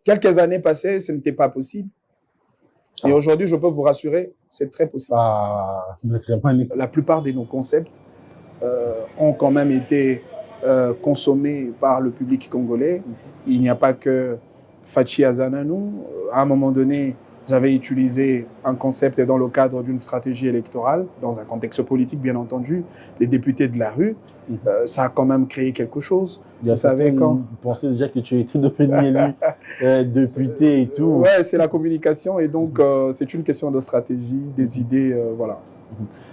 quelques années passées, ce n'était pas possible. Et aujourd'hui, je peux vous rassurer, c'est très possible. La plupart de nos concepts ont quand même été consommés par le public congolais. Il n'y a pas que Fachi Azananou. À un moment donné, j'avais utilisé un concept dans le cadre d'une stratégie électorale, dans un contexte politique, bien entendu, les députés de la rue. Ça a quand même créé quelque chose. Vous savez, quand vous pensez déjà que tu étais devenu élu député et tout. Ouais, c'est la communication et donc c'est une question de stratégie, des idées, voilà.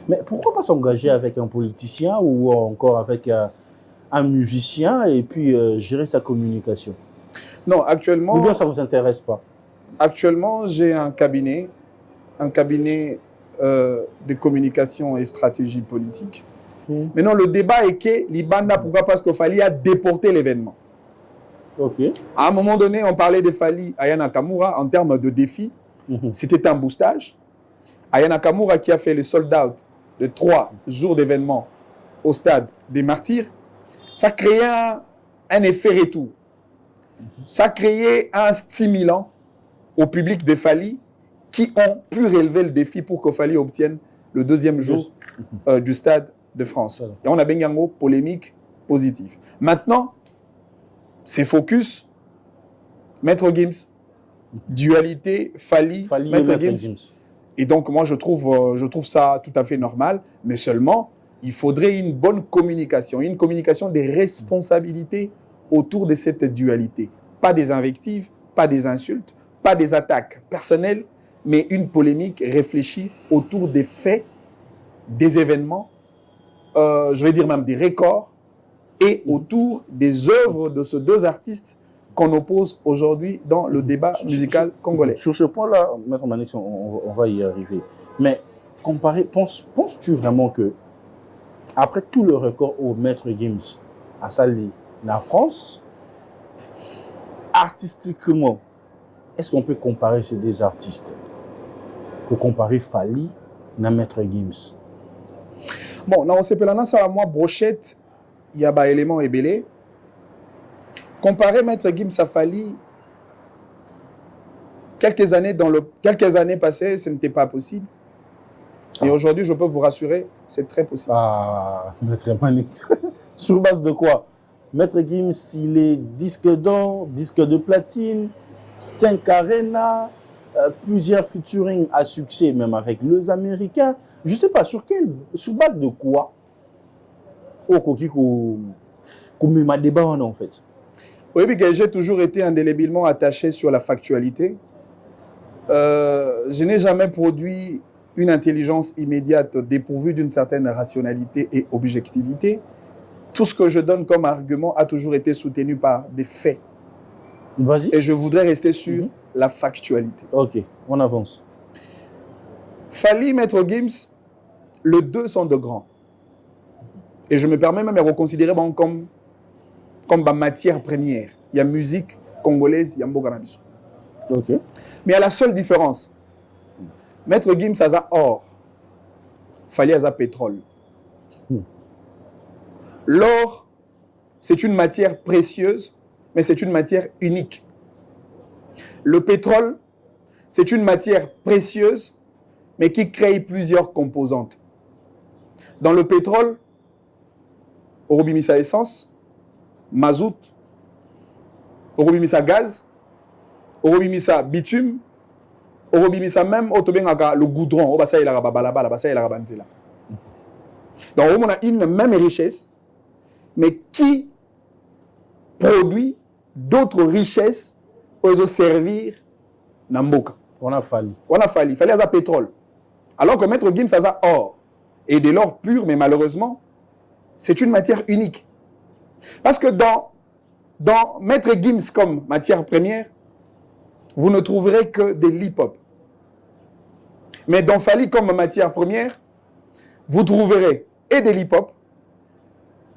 Mais pourquoi pas s'engager avec un politicien ou encore avec un musicien et puis gérer sa communication? Non, actuellement... Ou bien ça ne vous intéresse pas? Actuellement, j'ai un cabinet de communication et stratégie politique. Maintenant, le débat est que l'Ibanda, pourquoi? Parce qu'il fallait déporter l'événement. À un moment donné, on parlait de Fally Aya Nakamura en termes de défi. C'était un boostage. Aya Nakamura qui a fait le sold out de 3 jours d'événement au stade des Martyrs, ça créait un effet retour. Ça créait un stimulant au public de Fally qui ont pu relever le défi pour que Fally obtienne le 2e jour du Stade de France. Et on a bien une polémique positive. Maintenant, c'est focus Maître Gims, dualité Fally Maître Gims. Et donc, moi, je trouve ça tout à fait normal, mais seulement, il faudrait une bonne communication, une communication des responsabilités autour de cette dualité. Pas des invectives, pas des insultes, pas des attaques personnelles, mais une polémique réfléchie autour des faits, des événements, je vais dire même des records, et autour des œuvres de ces 2 artistes qu'on oppose aujourd'hui dans le débat musical congolais. Sur ce point-là, Maître Manix, on va y arriver. Mais penses-tu vraiment que, après tout le record au Maître Gims a sali la France, artistiquement, est-ce qu'on peut comparer ces 2 artistes? Pour comparer Fally et Maître Gims? Bon, non, c'est là, ça, moi, brochette, il y a des éléments ébélés. Comparer Maître Gims à Fally, quelques années passées, ce n'était pas possible. Et aujourd'hui, je peux vous rassurer, c'est très possible. Maître Manix. Sur base de quoi? Maître Gims, il est disque d'or, disque de platine, 5 arénas, plusieurs featuring à succès, même avec les Américains. Je ne sais pas, sur base de quoi? Comme débat en fait. Oui, mais j'ai toujours été indélébilement attaché sur la factualité. Je n'ai jamais produit une intelligence immédiate dépourvue d'une certaine rationalité et objectivité. Tout ce que je donne comme argument a toujours été soutenu par des faits. Et je voudrais rester sur la factualité. Ok, on avance. Fally, Maître Gims, les 2 sont de grands. Et je me permets même de reconsidérer comme ma matière première. Il y a musique congolaise, il y a Mboganabiso. Mais il y a la seule différence. Maître Gims a or, Fally a pétrole. L'or, c'est une matière précieuse, mais c'est une matière unique. Le pétrole, c'est une matière précieuse, mais qui crée plusieurs composantes. Dans le pétrole, orobimisa essence, mazout, orobimisa gaz, orobimisa bitume, orobimisa même le goudron, donc on a une même richesse, mais qui produit d'autres richesses pour servir Namboka. On a Fally. Fally a pétrole. Alors que Maître Gims a or. Et de l'or pur, mais malheureusement, c'est une matière unique. Parce que dans Maître Gims comme matière première, vous ne trouverez que de l'hip-hop. Mais dans Fally comme matière première, vous trouverez et de l'hip-hop,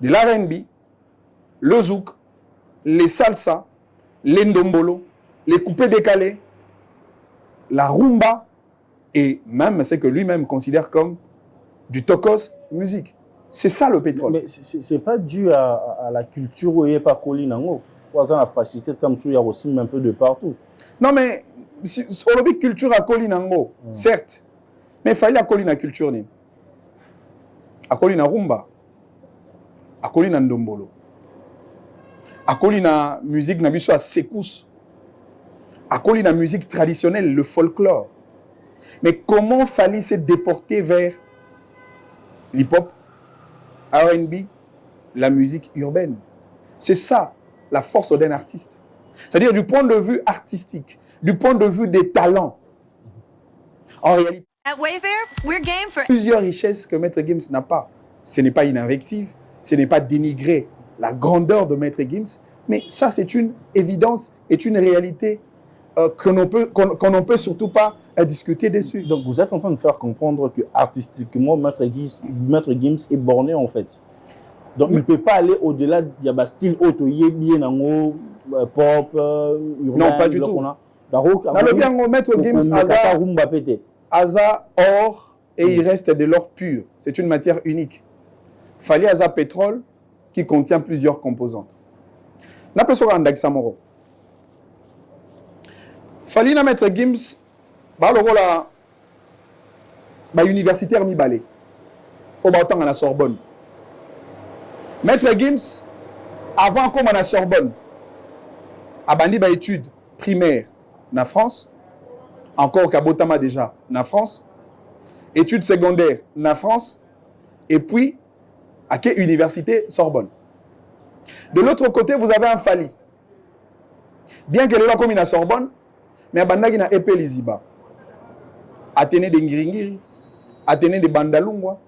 de l'R&B, le zouk, les salsa, les ndombolo, les coupés décalés, la rumba, et même ce que lui-même considère comme du tokos musique. C'est ça le pétrole. Mais ce n'est pas dû à la culture où il n'y a pas Kolinango. la facilité, il y a aussi un peu de partout. Non, mais sur le culture à Kolinango, certes, mais il fallait à Kolina culture. À Kolina rumba, à Kolina ndombolo, à Kolina musique nabiso à sekous, à Kolina musique traditionnelle, le folklore. Mais comment fallait se déporter vers l'hip-hop, R&B, la musique urbaine? C'est ça la force d'un artiste. C'est-à-dire du point de vue artistique, du point de vue des talents. En réalité, At Wayfair, we're game for plusieurs richesses que Maître Gims n'a pas. Ce n'est pas une invective, ce n'est pas dénigrer la grandeur de Maître Gims, mais ça c'est une évidence, est une réalité qu'on ne peut surtout pas discuter dessus. Donc vous êtes en train de faire comprendre que artistiquement, Maître Gims est borné en fait. Donc il ne peut pas aller au-delà du style autoyé, bien en pop, urbain. Non, pas du tout. Dans le bien, Maître Gims, Aza or et il reste de l'or pur. C'est une matière unique. Fali Aza pétrole qui contient plusieurs composantes. N'a pas sur Andak Samoro. Fali na Maître Gims, bah le rôle à universitaire mi balé. Au bâton à la Sorbonne. Maître Gims, avant comme à la Sorbonne, a bandi ba études primaires na France, encore Kabotama déjà na France, études secondaires na France, et puis à quelle université Sorbonne. De l'autre côté, vous avez un Fali. Bien qu'elle est là comme une Sorbonne, mais à Bandagi na épée Liziba. Athénée de Ngiringiri, Athénée de Bandalungwa.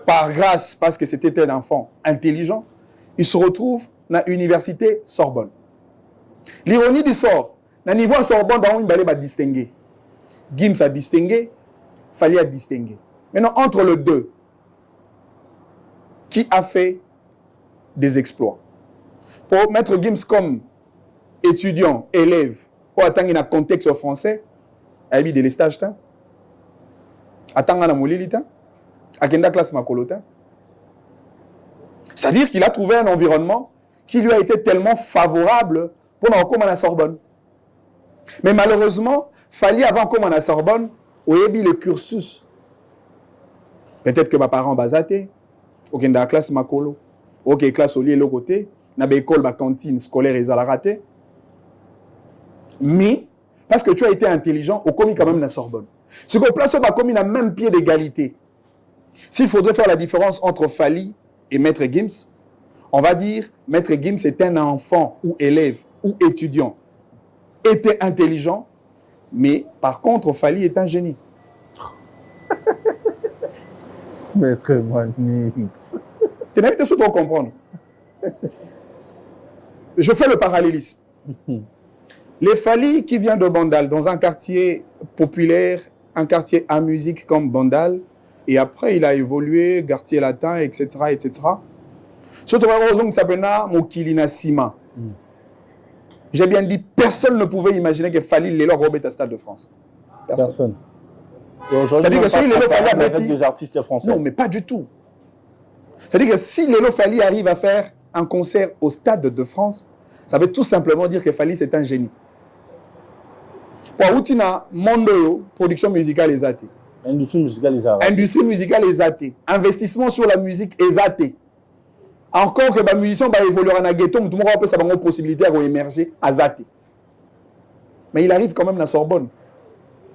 Par grâce, parce que c'était un enfant intelligent, il se retrouve dans l'université Sorbonne. L'ironie du sort, dans le niveau Sorbonne, il va distinguer. Gims a distingué, Fali a distingué. Maintenant, entre les deux, qui a fait des exploits? Pour mettre Gims comme étudiant, élève, pour atteindre un contexte français, il y a eu des stages. Attendre la moulilita. Akenda classe Makolota. C'est-à-dire qu'il a trouvé un environnement qui lui a été tellement favorable pour en comme à la Sorbonne. Mais malheureusement, Fali avant comme à la Sorbonne, au début le cursus. Peut-être que mes parents basaté, Okenda classe Makolo, ok classe au lieu l'autre côté, na école ba cantine scolaire et la raté. Mais parce que tu as été intelligent, au commis quand même la Sorbonne. Ce qu'on place au commis n'a même pied d'égalité. S'il faudrait faire la différence entre Fali et Maître Gims, on va dire Maître Gims est un enfant ou élève ou étudiant, était intelligent, mais par contre Fali est un génie. Maître Gims. Tu n'as pas tout comprendre. Je fais le parallélisme. Les Fali qui vient de Bandal, dans un quartier populaire, un quartier à musique comme Bandal, et après, il a évolué, quartier latin, etc., etc. Surtout, il s'appelle Mokilina Sima. J'ai bien dit, personne ne pouvait imaginer que Fali Lelo Robert à Stade de France. Personne. C'est-à-dire que si Lelo Fali a bâti des artistes français. Non, mais pas du tout. C'est-à-dire que si Lelo Fali arrive à faire un concert au Stade de France, ça veut tout simplement dire que Fali, c'est un génie. Pour Outina, Mondo, production musicale est athée. Industrie musicale est athée. Industrie musicale est athée. Investissement sur la musique est athée. Encore que les musiciens vont évoluer en ghetto, tout le monde peut avoir une possibilité d'émerger à athée. Mais il arrive quand même à la Sorbonne.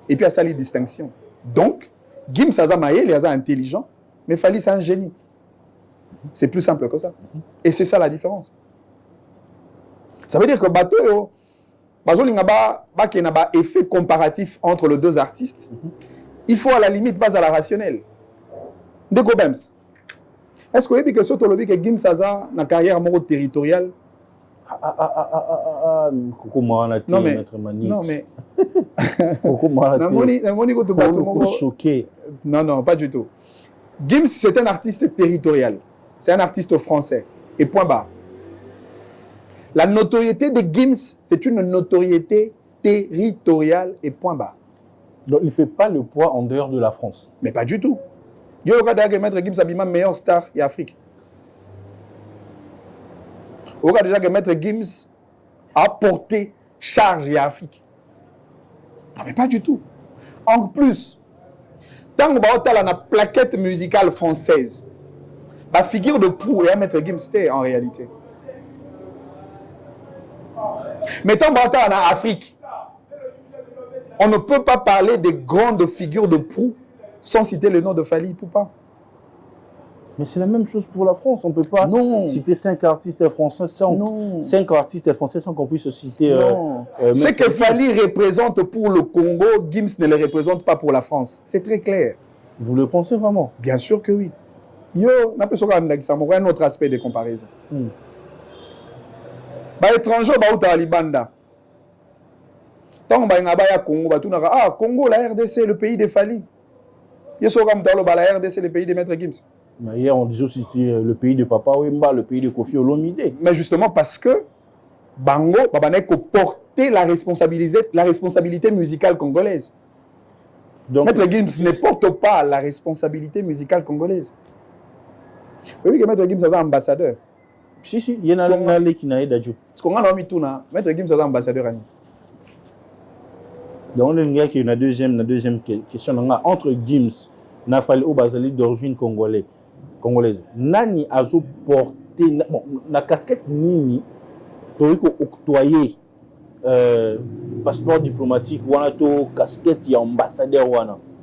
Et puis à ça, les distinctions. Donc, Gims Azamaye, il est intelligent, mais Fali, c'est un génie. C'est plus simple que ça. Et c'est ça la différence. Ça veut dire que bateau, il y a un effet comparatif entre les deux artistes. Il faut à la limite pas à la rationnelle. De Gobems. Est-ce que vous savez que ce que Gims a une carrière territoriale? Non mais, non mais, non, pas du tout. Gims, c'est un artiste territorial. C'est un artiste français. Et point barre. La notoriété de Gims, c'est une notoriété territoriale et point barre. Donc, il ne fait pas le poids en dehors de la France. Mais pas du tout. Il y a Maître Gims Abima, meilleur star en Afrique. On voit déjà que Maître Gims a porté charge à Afrique. Non, mais pas du tout. En plus, tant que tu as la plaquette musicale française, la figure de proue et à Maître Gims, c'était en réalité. Mais tant que tu as en Afrique, on ne peut pas parler des grandes figures de proue sans citer le nom de Fally Ipupa. Mais c'est la même chose pour la France. On ne peut pas citer 5 artistes français sans qu'on puisse citer. Ce que Fally représente pour le Congo, Gims ne le représente pas pour la France. C'est très clair. Vous le pensez vraiment? Bien sûr que oui. Yo, on a un autre aspect de comparaison. Bah, étranger, bah, ou Libanda. Tant que bah, Congo, bah, tout n'a Congo, la RDC, le pays de Fally. Yo, la RDC, le pays de Maître Gims. Mais hier, on disait aussi le pays de Papa Wemba, le pays de Kofi Olomide. Mais justement parce que Bango, n'a que porter la responsabilité musicale congolaise. Donc, Maître Gims ne porte pas la responsabilité musicale congolaise. Vous voyez que Maître Gims est un ambassadeur. Si, il y en a un qui n'a pas. Parce qu'on a mis tout là. Maître Gims est un ambassadeur. Donc, il y a une deuxième question. Entre Gims et Fally Obazali d'origine congolaise, nani a porté la casquette nini pour octroyer passeport diplomatique ou casquette et ambassadeur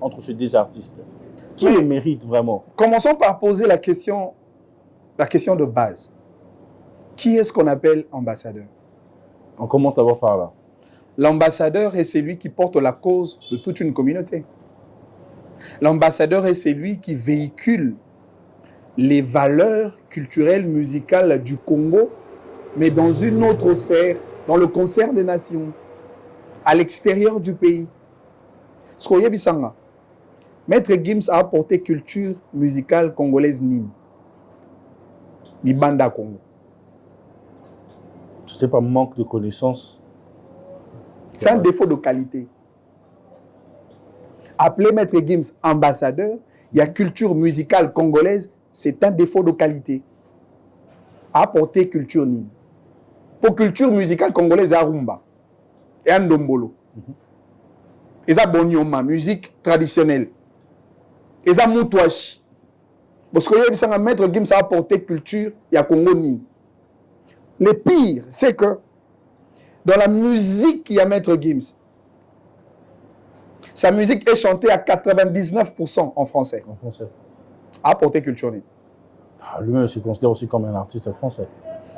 entre ces deux artistes. Qui le mérite vraiment? Commençons par poser la question de base. Qui est-ce qu'on appelle ambassadeur? On commence d'abord par là. L'ambassadeur est celui qui porte la cause de toute une communauté. L'ambassadeur est celui qui véhicule les valeurs culturelles, musicales du Congo, mais dans une autre sphère, dans le concert des nations, à l'extérieur du pays. Skoye Bisanga, Maître Gims a apporté culture musicale congolaise Nini. Libanda Congo. Ce n'est pas manque de connaissances. C'est un défaut de qualité. Appeler Maître Gims ambassadeur, il y a culture musicale congolaise, c'est un défaut de qualité. Apporter culture Nini. Pour culture musicale congolaise, il y a Rumba et un Ndombolo. Il y a Bonyoma, musique traditionnelle. Il y a Moutouachi. Parce que Maître Gims a apporté culture, il y a Congo Nini. Le pire, c'est que dans la musique, il y a Maître Gims. Sa musique est chantée à 99% en français. En français. Apporter culture Nini. Lui-même se considère aussi comme un artiste français.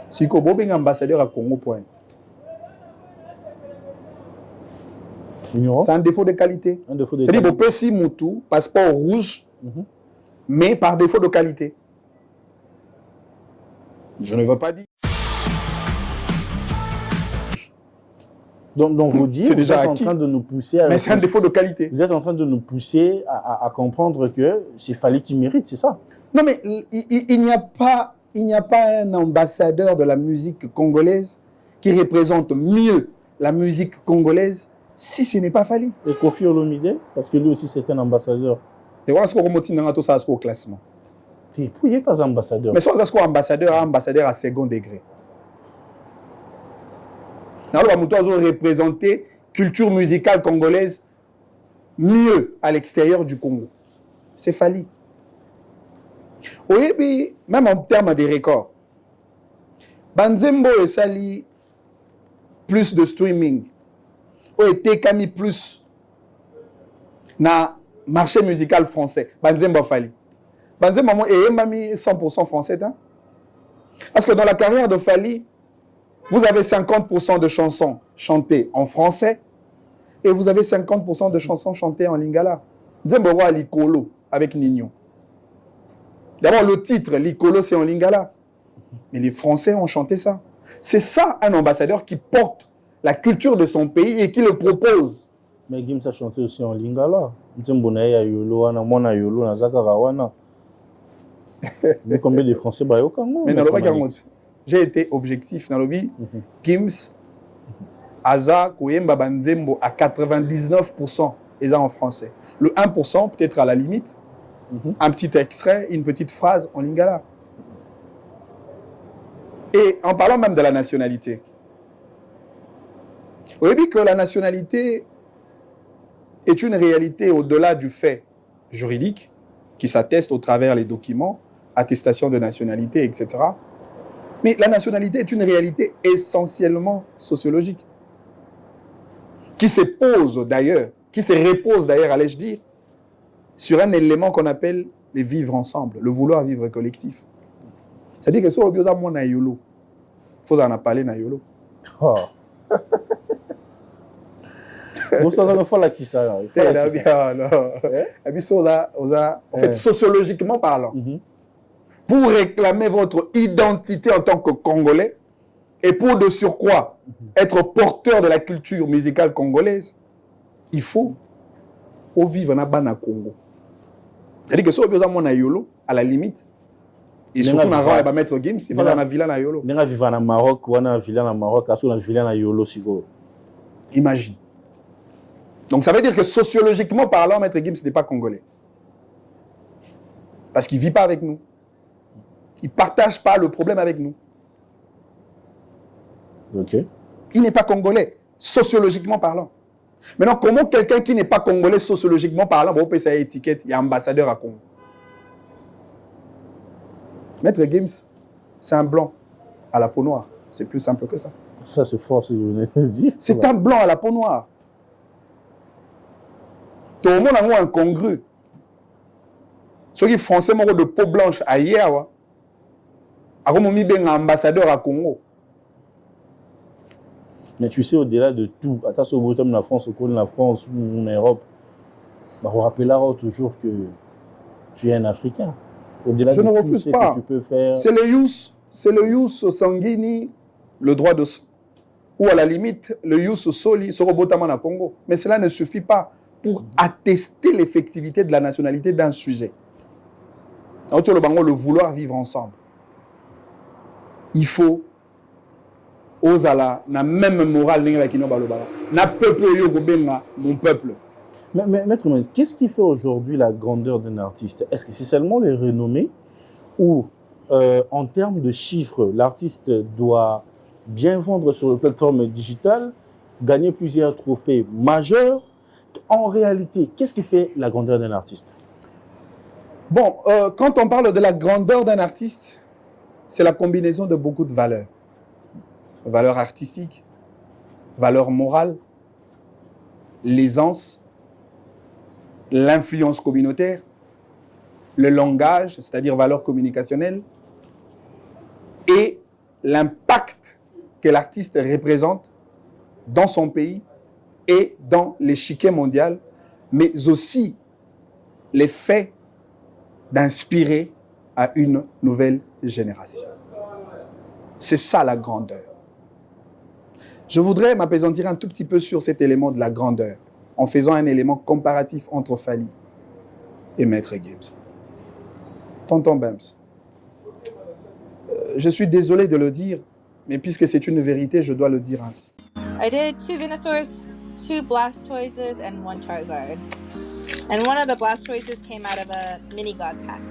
Si Kobo est ambassadeur à Congo, point. C'est un défaut de qualité. C'est-à-dire que Pessi Moutou, passeport rouge, mais par défaut de qualité. Je ne veux pas dire. Donc vous dites, vous êtes en train de nous pousser à... Mais c'est un défaut de qualité. Vous êtes en train de nous pousser à comprendre que c'est Fally qui mérite, c'est ça? Non, mais il n'y a pas un ambassadeur de la musique congolaise qui représente mieux la musique congolaise si ce n'est pas Fally. Et Kofi Olomide, parce que lui aussi c'est un ambassadeur. Et voilà ce qu'on remonte dans ça au classement. Il n'est pas ambassadeur. Mais soit ambassadeur à second degré. Alors, on va représenter culture musicale congolaise mieux à l'extérieur du Congo. C'est Fally. Oui, même en termes de records, Banzembo et Sali, plus de streaming. Oui, Tekami plus na marché musical français. Banzembo Fally. Banzembo est même 100% français. Hein? Parce que dans la carrière de Fally, vous avez 50% de chansons chantées en français et vous avez 50% de chansons chantées en lingala. Nzembo wa Likolo avec Nino. D'abord, le titre, Likolo, c'est en lingala. Mais les Français ont chanté ça. C'est ça un ambassadeur qui porte la culture de son pays et qui le propose. Mais Gims a chanté aussi en lingala. Nzembo na ya yolo wana mona yolo na zakara wana. Mais combien de Français ba yo kango? Mais j'ai été objectif dans le lobby. Gims, Aza, Koyemba, Banzembo à 99%, ils sont en français. Le 1% peut-être à la limite, un petit extrait, une petite phrase en lingala. Et en parlant même de la nationalité, vous avez dit que la nationalité est une réalité au-delà du fait juridique qui s'atteste au travers les documents, attestation de nationalité, etc. Mais la nationalité est une réalité essentiellement sociologique qui se pose d'ailleurs, qui se repose d'ailleurs, allais-je dire, sur un élément qu'on appelle les vivre ensemble, le vouloir vivre collectif. C'est-à-dire que si on a mon naïolo, il faut en parler naïolo. Oh. Bon, ça va faire la qui ça. En fait, sociologiquement parlant, pour réclamer votre identité en tant que Congolais et pour de surcroît être porteur de la culture musicale congolaise, il faut vivre dans le Congo. C'est-à-dire que si on a mon naïolo, à la limite, et surtout dans le maître Gims, il va dans la villa naïolo. On a vivre en Maroc, ou on a villa en Maroc, on a villa naïolo. Imagine. Donc ça veut dire que sociologiquement parlant, maître Gims n'est pas congolais. Parce qu'il ne vit pas avec nous. Il ne partage pas le problème avec nous. Ok. Il n'est pas congolais, sociologiquement parlant. Maintenant, comment quelqu'un qui n'est pas congolais, sociologiquement parlant, va payer sa étiquette, il y a ambassadeur à Congo? Maître Gims, c'est un blanc à la peau noire. C'est plus simple que ça. Ça, c'est fort ce que vous venez de dire. C'est un blanc à la peau noire. Tout le monde a un incongru. Ceux qui français ont de peau blanche ailleurs, ils ont un ambassadeur à Congo. Mais tu sais, au-delà de tout, attention au bottom de la France, au coin de la France, ou en Europe, on rappellera toujours que tu es un Africain. Au-delà je de ne tout, refuse pas. Que tu peux faire... C'est le ius sanguini, le droit de... Ou à la limite, le ius soli, sur le à Congo. Mais cela ne suffit pas pour attester l'effectivité de la nationalité d'un sujet. Le vouloir vivre ensemble. Il faut Ozala na même morale na peuple mon peuple. Mais maître, qu'est-ce qui fait aujourd'hui la grandeur d'un artiste? Est-ce que c'est seulement les renommées ou en termes de chiffres, l'artiste doit bien vendre sur les plateformes digitales, gagner plusieurs trophées majeurs? En réalité, qu'est-ce qui fait la grandeur d'un artiste? Bon, quand on parle de la grandeur d'un artiste, c'est la combinaison de beaucoup de valeurs. Valeurs artistiques, valeurs morales, l'aisance, l'influence communautaire, le langage, c'est-à-dire valeurs communicationnelles, et l'impact que l'artiste représente dans son pays et dans l'échiquier mondial, mais aussi l'effet d'inspirer à une nouvelle génération. C'est ça la grandeur. Je voudrais m'appesantir un tout petit peu sur cet élément de la grandeur, en faisant un élément comparatif entre Fally et Maître Gims. Tonton Bams, je suis désolé de le dire, mais puisque c'est une vérité, je dois le dire ainsi. I did 2 Venusaurs, 2 Blastoises, and 1 Charizard. And one of the Blastoises came out of a mini god pack.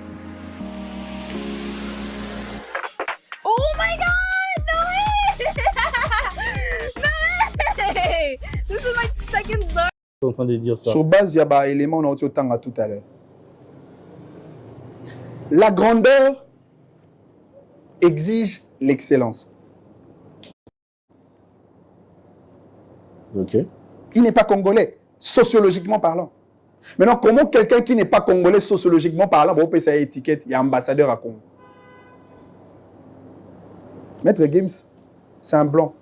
Oh my god! No way! No way! This is my second Zard. Je suis en train de dire ça. Sur base, il y a un élément on a tout à l'heure. La grandeur exige l'excellence. Ok. Il n'est pas congolais, sociologiquement parlant. Maintenant, comment quelqu'un qui n'est pas congolais, sociologiquement parlant, va payer sa étiquette, il y a ambassadeur à Congo? Maître Gims, c'est un blanc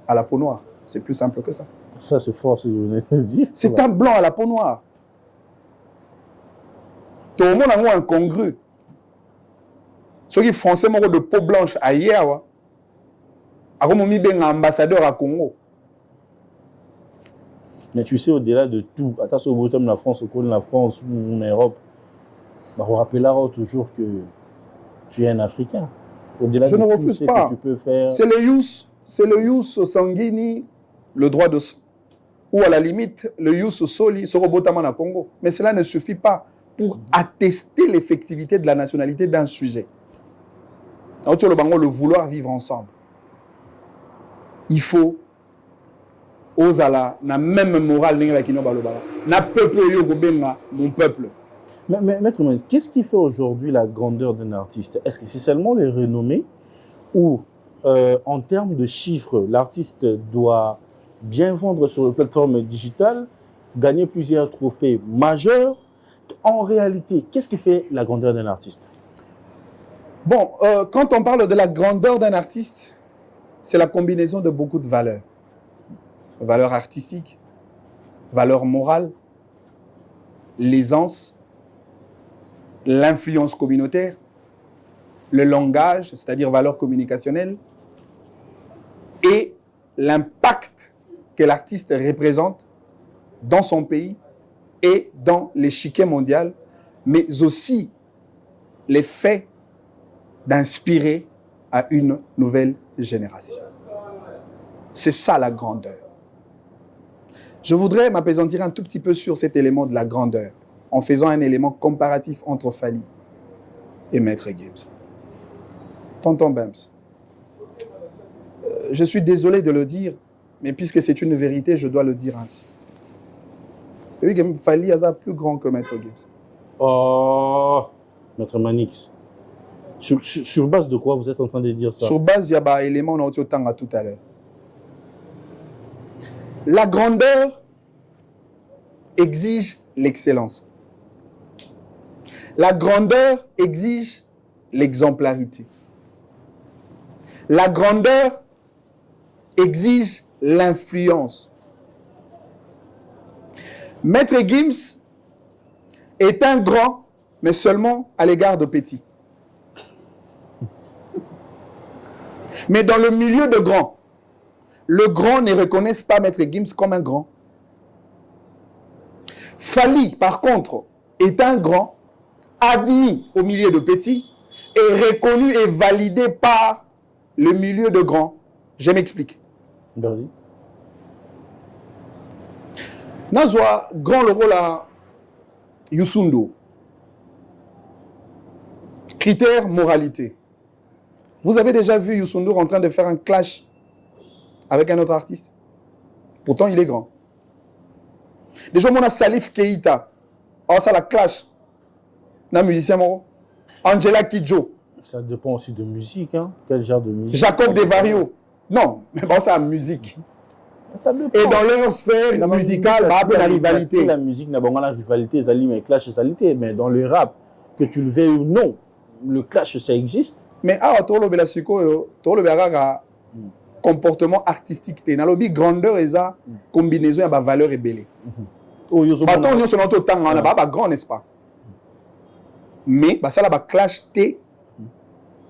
à la peau noire. C'est plus simple que ça. Ça, c'est fort ce que vous venez de dire. C'est un blanc à la peau noire. Tout le monde a un incongru. Ceux qui français ont de peau blanche ailleurs, ils ont un ambassadeur à Congo. Mais tu sais, au-delà de tout, attention au bottom de la France, au coin de la France, ou en Europe, on rappellera toujours que tu es un Africain. Au-delà je de ne tout, refuse pas. Que tu peux faire... C'est le ius sanguini, le droit de... Ou à la limite, le ius soli, sur le à Congo. Mais cela ne suffit pas pour attester l'effectivité de la nationalité d'un sujet. le vouloir vivre ensemble. Il faut ozala na même morale na peuple yo gobenga mon peuple. Mais Maître Manis, qu'est-ce qui fait aujourd'hui la grandeur d'un artiste? Est-ce que c'est seulement les renommées ou en termes de chiffres, l'artiste doit bien vendre sur les plateformes digitales, gagner plusieurs trophées majeurs? En réalité, qu'est-ce qui fait la grandeur d'un artiste? Bon, quand on parle de la grandeur d'un artiste, c'est la combinaison de beaucoup de valeurs. Valeurs artistiques, valeurs morales, l'aisance, l'influence communautaire, le langage, c'est-à-dire valeurs communicationnelles, et l'impact que l'artiste représente dans son pays et dans l'échiquier mondial, mais aussi l'effet d'inspirer à une nouvelle génération. C'est ça la grandeur. Je voudrais m'appesantir un tout petit peu sur cet élément de la grandeur, en faisant un élément comparatif entre Fally et Maître Gims. Tonton Bams, je suis désolé de le dire, mais puisque c'est une vérité, je dois le dire ainsi. Oui, Fally est plus grand que Maître Gims. Oh, Maître Manix. Sur base de quoi vous êtes en train de dire ça? Sur base, il y a un élément on a tout à l'heure. La grandeur exige l'excellence. La grandeur exige l'exemplarité. La grandeur exige l'influence. Maître Gims est un grand, mais seulement à l'égard de petits. Mais dans le milieu de grands, le grand ne reconnaît pas Maître Gims comme un grand. Fally, par contre, est un grand, admis au milieu de petits, et reconnu et validé par le milieu de grands. Je m'explique. Vas-y. Nazwa, grand le rôle à Youssou N'Dour. Critères, moralité. Vous avez déjà vu Youssou N'Dour en train de faire un clash avec un autre artiste? Pourtant, il est grand. Déjà, on a Salif Keita. Oh, ça la clash. Un musicien moro. Angela Kidjo. Ça dépend aussi de musique, hein. Quel genre de musique? Jacob Devario. Non, mais bon, c'est la musique. Ça dépend. Et dans leur sphère musicale, la rivalité. La musique n'a pas la rivalité, mais clash et salité. Mais dans le rap, que tu le veuilles ou non, le clash, ça existe. Mais tu as comportement artistique. Tu as grandeur et ça, combinaison et valeur et belle. On a grand, n'est-ce pas? Mais ça a clash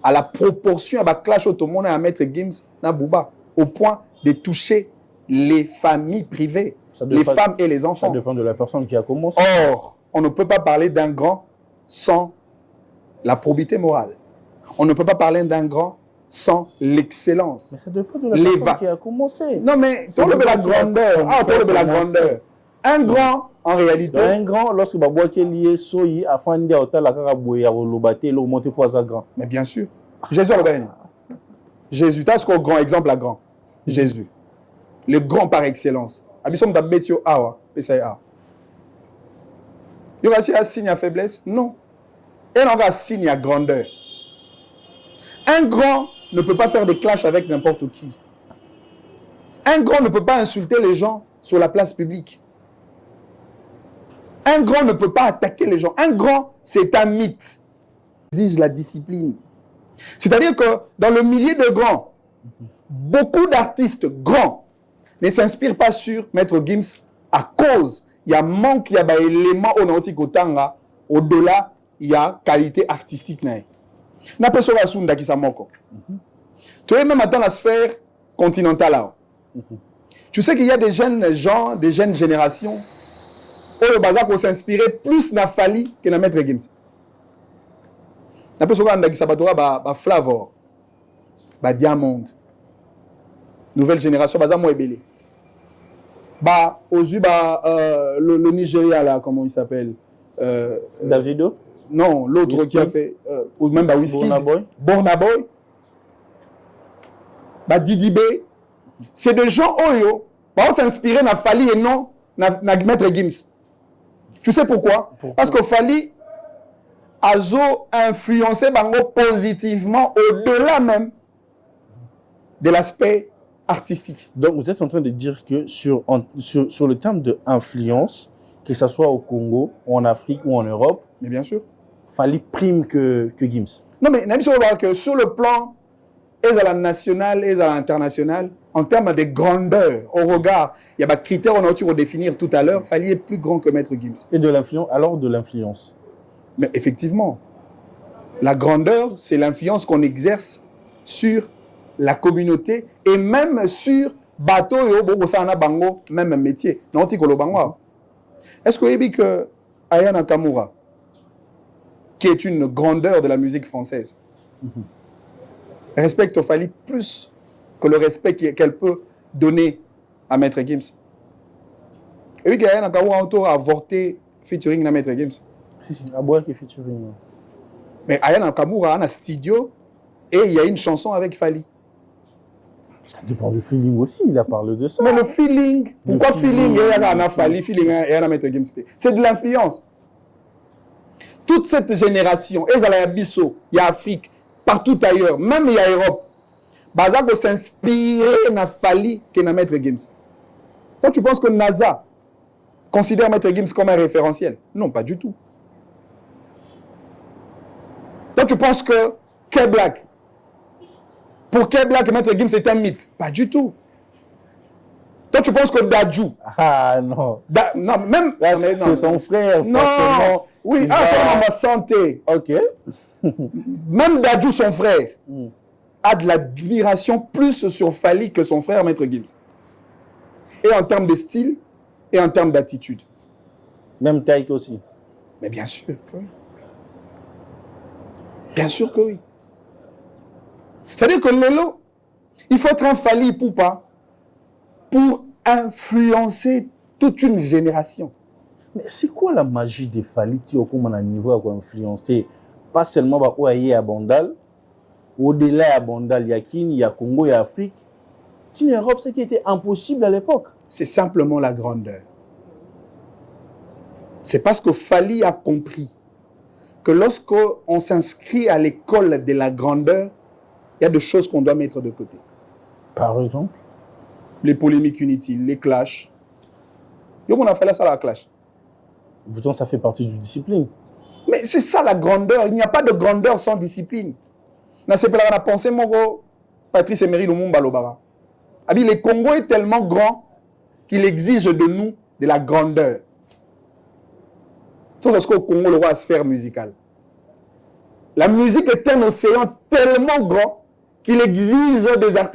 à la proportion, à clash au monde à mettre Gims na Bouba, au point de toucher les familles privées, les femmes et les enfants. Ça dépend de la personne qui a commencé. Or, on ne peut pas parler d'un grand sans la probité morale. On ne peut pas parler d'un grand sans l'excellence. Mais ça dépend de la personne qui a commencé. Non, mais tu as la grandeur. La grandeur. Un grand, en réalité. Un grand, lorsque tu as lié, soyi, afin de grand. Mais bien sûr. Jésus, Jésus, tu as ce grand exemple à grand. Jésus. Le grand par excellence. Abissom ta betio awa, PCA. Il y a un signe à faiblesse? Non. Et on a un signe à grandeur. Un grand ne peut pas faire des clashs avec n'importe qui. Un grand ne peut pas insulter les gens sur la place publique. Un grand ne peut pas attaquer les gens. Un grand, c'est un mythe. Il exige la discipline. C'est-à-dire que dans le milieu de grands, beaucoup d'artistes grands ne s'inspirent pas sur Maître Gims à cause, il y a manque, il y a des éléments au-delà, il y a qualité artistique. Na pas sur Sunda qui s'amoko. Tu es même dans la sphère continentale. Tu sais qu'il y a des jeunes gens, des jeunes générations, où le bazar pour s'inspirer plus na Fally que na Maître Gims. Na pas sur qui s'abatora ba Flavor, ba Diamond. Nouvelle génération, bazar moi belé. Ba Ozu ba le Nigeria là, comment il s'appelle? Davido? Non, l'autre qui a fait, ou même Whisky, Burna Boy, Didi B, c'est des gens Oyo, vont s'inspirer na Fali et non na Maître Gims. Tu sais pourquoi? Parce que Fali a influencé Bango positivement au-delà même de l'aspect artistique. Donc vous êtes en train de dire que sur le terme de influence, que ce soit au Congo, en Afrique ou en Europe, mais bien sûr, Fali prime que Gims. Non mais on va voir que sur le plan national et international, en termes de grandeur, au regard, il y a des critères on a dû redéfinir tout à l'heure, Fali est plus grand que Maître Gims. Et de l'influence, alors de l'influence. Mais effectivement, la grandeur, c'est l'influence qu'on exerce sur la communauté et même sur bateau et bango, même métier. Non, est-ce que vous avez que Aya Nakamura, qui est une grandeur de la musique française, respecte Fali plus que le respect qu'elle peut donner à Maître Gims? Et oui, Aya Nakamura a avorté featuring na Maître Gims. Si, Aboua qui est featuring. Mais Aya Nakamura a un studio et il y a une chanson avec Fali. Ça dépend du feeling aussi, il a parlé de ça. Mais le feeling, pourquoi feeling et il y a Fali, feeling et il y a Maître Gims? C'est de l'influence. Toute cette génération, il y a Bissau, il y a Afrique, partout ailleurs, même il y a Europe, Bazako s'inspirer na Fali que na Maître Gims. Toi, tu penses que NASA considère Maître Gims comme un référentiel? Non, pas du tout. Toi, tu penses que K-Black, pour K-Black, Maître Gims est un mythe? Pas du tout. Toi, tu penses que Dadju... Ah non. Non, même... C'est son frère. Non. Oui, ma santé. Ok. Même Dadju, son frère, a de l'admiration plus sur Fali que son frère Maître Gims. Et en termes de style, et en termes d'attitude. Même Taïk aussi. Mais bien sûr, oui. Bien sûr que oui. C'est-à-dire que Lelo, il faut être un Fali Poupa pour influencer toute une génération. Mais c'est quoi la magie des Fali au niveau à influencer pas seulement à Bandal, au-delà à Bandal, il y a Kin, il y a Congo, il y a Afrique. En Europe, ce qui était impossible à l'époque. C'est simplement la grandeur. C'est parce que Fali a compris que lorsqu'on s'inscrit à l'école de la grandeur, il y a des choses qu'on doit mettre de côté. Par exemple? Les polémiques inutiles, les clashs. On a fait ça à la clash. Pourtant, ça fait partie du discipline. Mais c'est ça la grandeur. Il n'y a pas de grandeur sans discipline. On a pensé, Patrice Emery Lumumba Lobara. Le Congo est tellement grand qu'il exige de nous de la grandeur. Tout ce qu'au Congo, le roi a sphère musicale. La musique est un océan tellement grand qu'il exige des artistes